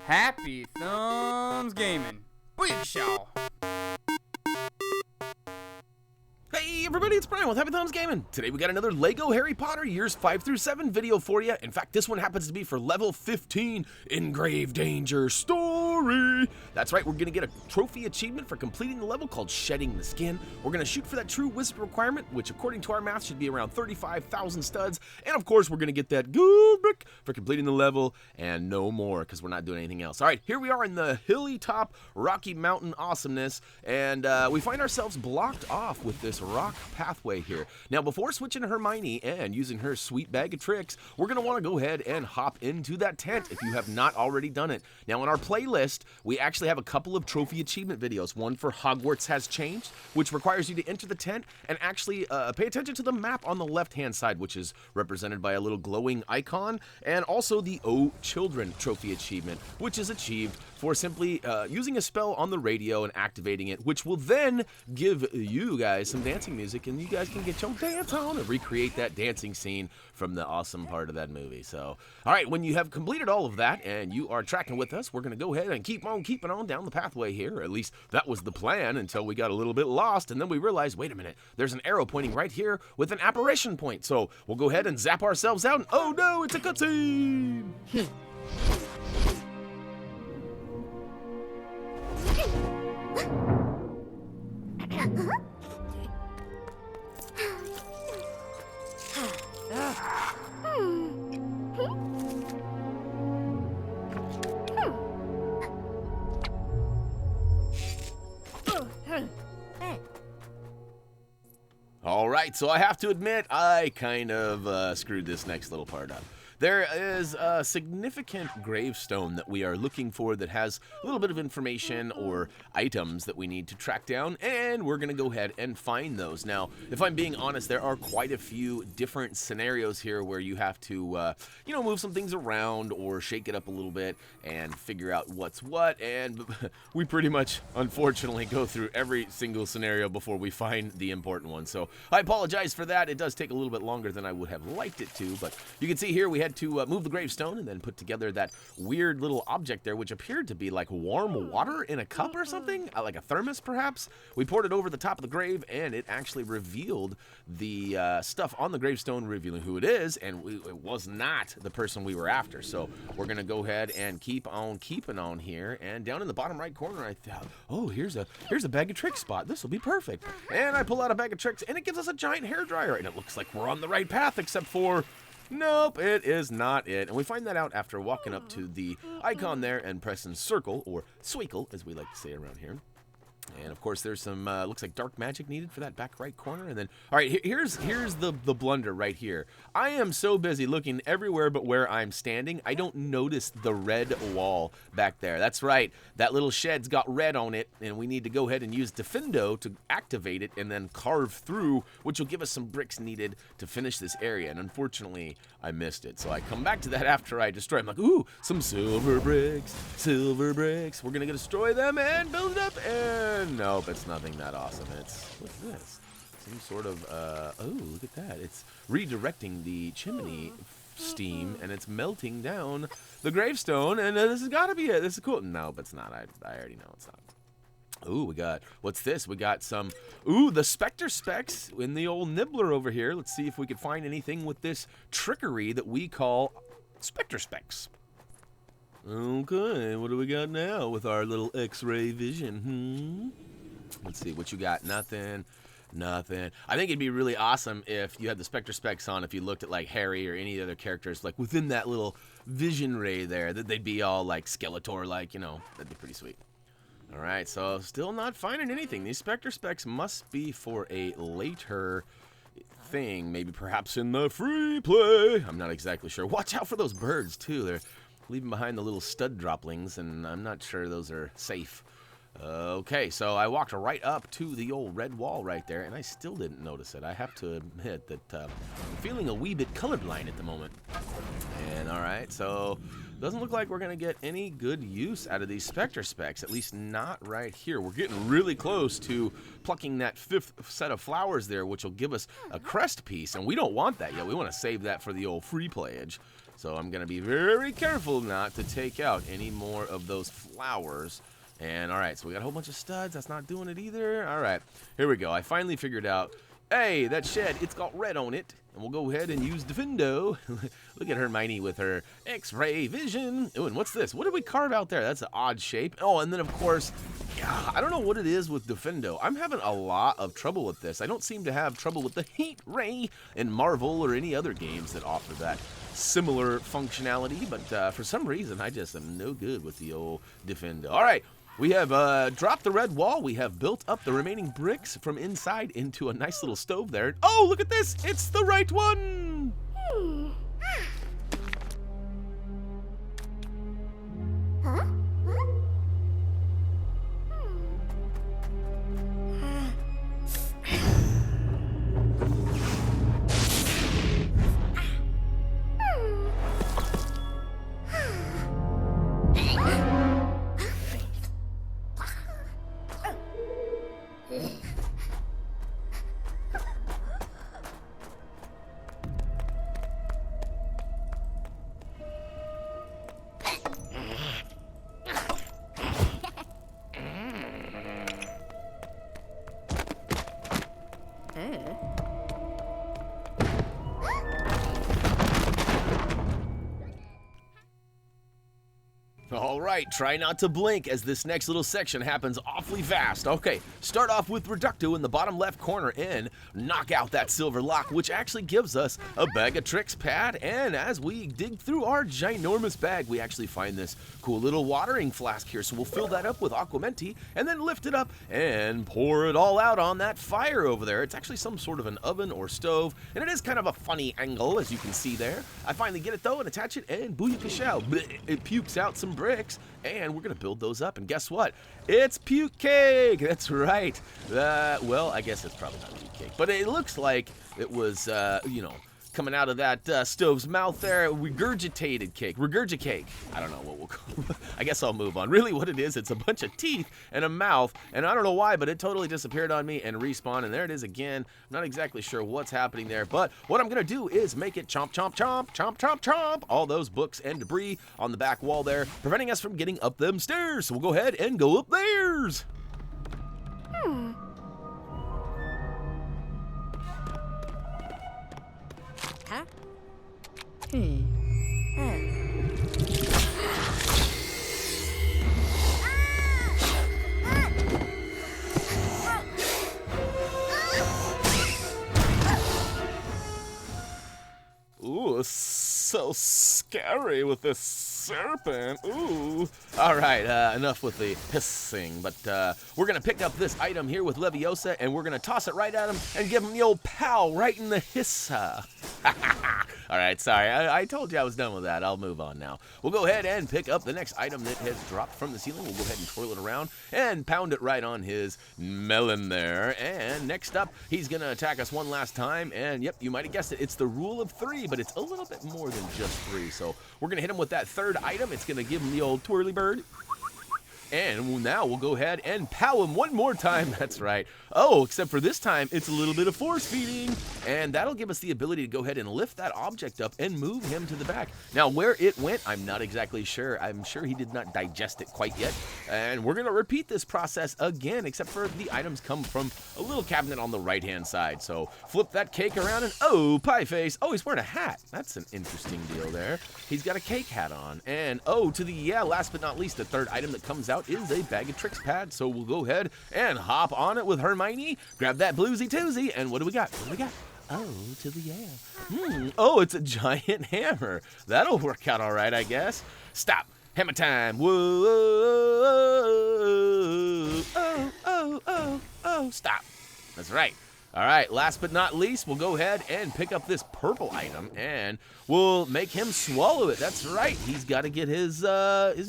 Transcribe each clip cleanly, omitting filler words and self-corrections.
Happy Thumbs Gaming. Booyakashaw. Hey everybody, it's Brian with HappyThumbsGaming. Today we got another LEGO Harry Potter years 5 through 7 video for you. In fact, this one happens to be for level 15 in Grave Danger Story. That's right, we're going to get a trophy achievement for completing the level called Shedding the Skin. We're going to shoot for that true wizard requirement, which according to our math should be around 35,000 studs. And of course, we're going to get that gold brick for completing the level and no more because we're not doing anything else. All right, here we are in the hilly top Rocky Mountain awesomeness, and we find ourselves blocked off with this rock pathway here. Now, before switching to Hermione and using her sweet bag of tricks, we're going to want to go ahead and hop into that tent if you have not already done it. Now, in our playlist, we actually have a couple of trophy achievement videos. One for Hogwarts Has Changed, which requires you to enter the tent and actually pay attention to the map on the left-hand side, which is represented by a little glowing icon, and also the Oh Children trophy achievement, which is achieved for simply using a spell on the radio and activating it, which will then give you guys some dancing music, and you guys can get your dance on and recreate that dancing scene from the awesome part of that movie. So, all right, when you have completed all of that and you are tracking with us, we're going to go ahead and keep on keeping on down the pathway here. At least that was the plan until we got a little bit lost, and then we realized, wait a minute, there's an arrow pointing right here with an apparition point. So we'll go ahead and zap ourselves out, and oh no, it's a cutscene! All right, so I have to admit, I kind of screwed this next little part up. There is a significant gravestone that we are looking for that has a little bit of information or items that we need to track down, and we're going to go ahead and find those. Now, if I'm being honest, there are quite a few different scenarios here where you have to, move some things around or shake it up a little bit and figure out what's what, and we pretty much, unfortunately, go through every single scenario before we find the important one. So I apologize for that. It does take a little bit longer than I would have liked it to, but you can see here we had to move the gravestone and then put together that weird little object there, which appeared to be like warm water in a cup or something, like a thermos perhaps. We poured it over the top of the grave, and it actually revealed the stuff on the gravestone, revealing who it is, and it was not the person we were after. So we're gonna go ahead and keep on keeping on here, and down in the bottom right corner I thought, oh, here's a bag of tricks spot. This will be perfect. And I pull out a bag of tricks, and it gives us a giant hairdryer, and it looks like we're on the right path, except for nope, it is not it. And we find that out after walking up to the icon there and pressing circle, or sweekle, as we like to say around here. And of course, there's some looks like dark magic needed for that back right corner. And then, all right, here's the blunder right here. I am so busy looking everywhere but where I'm standing, I don't notice the red wall back there. That's right, that little shed's got red on it, and we need to go ahead and use Defendo to activate it and then carve through, which will give us some bricks needed to finish this area. And unfortunately, I missed it. So I come back to that after I destroy. I'm like, ooh, some silver bricks, silver bricks. We're gonna destroy them and build it up, and nope, it's nothing that awesome. It's, what's this? Some sort of, oh, look at that. It's redirecting the chimney steam, and it's melting down the gravestone, and this has got to be it. This is cool. No, but it's not. I already know it's not. Ooh, we got, what's this? We got some, ooh, the Spectre Specs in the old Nibbler over here. Let's see if we can find anything with this trickery that we call Spectre Specs. Okay, what do we got now with our little X-ray vision? Let's see, what you got? Nothing. Nothing. I think it'd be really awesome if you had the Spectre Specs on, if you looked at like Harry or any other characters, like within that little vision ray there, that they'd be all like Skeletor-like, that'd be pretty sweet. All right, so still not finding anything. These Spectre Specs must be for a later thing, maybe perhaps in the free play. I'm not exactly sure. Watch out for those birds, too. They're leaving behind the little stud droplings, and I'm not sure those are safe. Okay, so I walked right up to the old red wall right there, and I still didn't notice it. I have to admit that I'm feeling a wee bit colorblind at the moment. And all right, so doesn't look like we're going to get any good use out of these Spectre Specs, at least not right here. We're getting really close to plucking that 5th set of flowers there, which will give us a crest piece, and we don't want that yet. We want to save that for the old free playage. So I'm going to be very careful not to take out any more of those flowers. And all right, so we got a whole bunch of studs. That's not doing it either. All right, here we go. I finally figured out, hey, that shed, it's got red on it. And we'll go ahead and use Defendo. Look at Hermione with her X-ray vision. Oh, and what's this? What did we carve out there? That's an odd shape. Oh, and then, of course, yeah, I don't know what it is with Defendo. I'm having a lot of trouble with this. I don't seem to have trouble with the Heat Ray in Marvel or any other games that offer that similar functionality. But for some reason, I just am no good with the old Defendo. All right. We have dropped the red wall. We have built up the remaining bricks from inside into a nice little stove there. Oh, look at this. It's the right one. Huh? All right, try not to blink as this next little section happens awfully fast. Okay, start off with Reducto in the bottom left corner and knock out that silver lock, which actually gives us a bag of tricks pad. And as we dig through our ginormous bag, we actually find this cool little watering flask here. So we'll fill that up with Aquamenti and then lift it up and pour it all out on that fire over there. It's actually some sort of an oven or stove, and it is kind of a funny angle, as you can see there. I finally get it though and attach it, and booyakashow, it pukes out some bricks, and we're gonna build those up. And guess what? It's puke cake. That's right. Well, I guess it's probably not puke cake, but it looks like it was, coming out of that stove's mouth there. Regurgitated cake. Regurgicake. I don't know what we'll call it. I guess I'll move on. Really what it is, it's a bunch of teeth and a mouth, and I don't know why, but it totally disappeared on me and respawned, and there it is again. I'm not exactly sure what's happening there, but what I'm gonna do is make it chomp, chomp, chomp, chomp, chomp, chomp, all those books and debris on the back wall there, preventing us from getting up them stairs. So we'll go ahead and go up theirs. Huh? Ooh, so scary with this serpent. Ooh. All right, enough with the hissing, but we're going to pick up this item here with Leviosa, and we're going to toss it right at him and give him the old pow right in the hissa. All right, sorry. I told you I was done with that. I'll move on now. We'll go ahead and pick up the next item that has dropped from the ceiling. We'll go ahead and twirl it around and pound it right on his melon there. And next up, he's going to attack us one last time. And yep, you might have guessed it. It's the rule of 3, but it's a little bit more than just 3. So we're going to hit him with that third item. It's going to give him the old twirly bird. And now we'll go ahead and pow him one more time. That's right. Oh, except for this time, it's a little bit of force feeding. And that'll give us the ability to go ahead and lift that object up and move him to the back. Now, where it went, I'm not exactly sure. I'm sure he did not digest it quite yet. And we're going to repeat this process again, except for the items come from a little cabinet on the right-hand side. So flip that cake around and, oh, pie face. Oh, he's wearing a hat. That's an interesting deal there. He's got a cake hat on. And, oh, last but not least, the third item that comes out is a bag of tricks pad. So we'll go ahead and hop on it with Hermione, grab that bluesy toozy, and what do we got? What do we got? Oh, to the yeah. Oh, it's a giant hammer. That'll work out all right, I guess. Stop. Hammer time. Whoa. Oh. Stop. That's right. All right, last but not least, we'll go ahead and pick up this purple item, and we'll make him swallow it. That's right. He's got to get his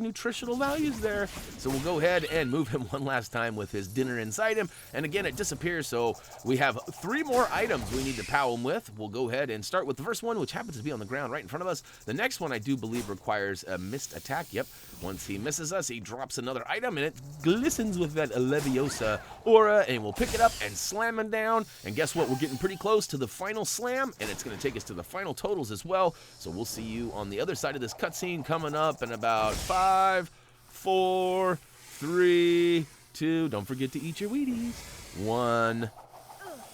nutritional values there. So we'll go ahead and move him one last time with his dinner inside him. And again, it disappears, so we have 3 more items we need to pow him with. We'll go ahead and start with the first one, which happens to be on the ground right in front of us. The next one, I do believe, requires a missed attack. Yep. Once he misses us, he drops another item, and it glistens with that Leviosa aura, and we'll pick it up and slam him down. And guess what? We're getting pretty close to the final slam, and it's going to take us to the final totals as well. So we'll see you on the other side of this cutscene coming up in about 5, 4, 3, 2. Don't forget to eat your Wheaties. 1.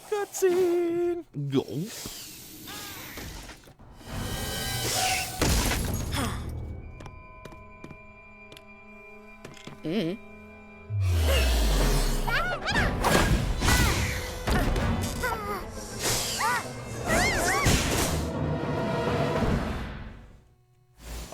Cutscene. Go.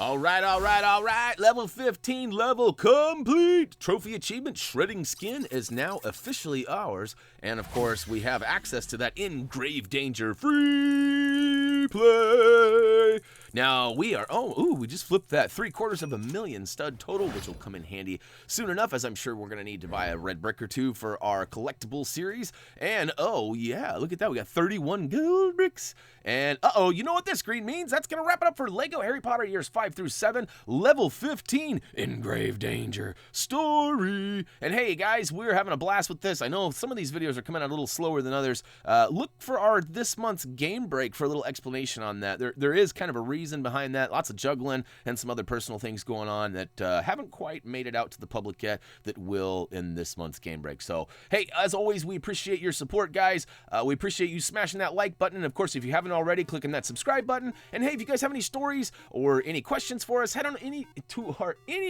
All right. Level 15, level complete. Trophy achievement, Shredding Skin, is now officially ours. And of course, we have access to that in grave danger free play. Now, we are, we just flipped that 750,000 stud total, which will come in handy soon enough, as I'm sure we're going to need to buy a red brick or 2 for our collectible series. And, oh, yeah, look at that. We got 31 gold bricks. And, you know what this screen means? That's going to wrap it up for LEGO Harry Potter years 5 through 7, level 15, in grave danger story. And, hey, guys, we're having a blast with this. I know some of these videos are coming out a little slower than others. Look for our this month's game break for a little explanation on that. There is kind of a reason behind that. Lots of juggling and some other personal things going on that haven't quite made it out to the public yet that will in this month's game break. So, hey, as always, we appreciate your support, guys. We appreciate you smashing that like button. And, of course, if you haven't already, clicking that subscribe button. And, hey, if you guys have any stories or any questions for us, head on any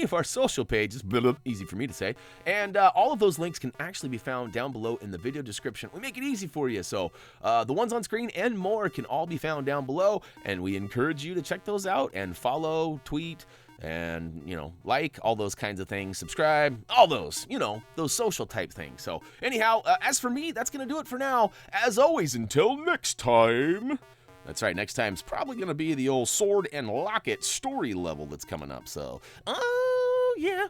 of our social pages. Easy for me to say. And all of those links can actually be found down below in the video description. We make it easy for you. So the ones on screen and more can all be found down below. And we encourage you to check those out and follow, tweet, and, like, all those kinds of things, subscribe, all those, those social type things. So anyhow, as for me, that's going to do it for now. As always, until next time. That's right, next time's probably going to be the old Sword and Locket story level that's coming up. So, oh, yeah.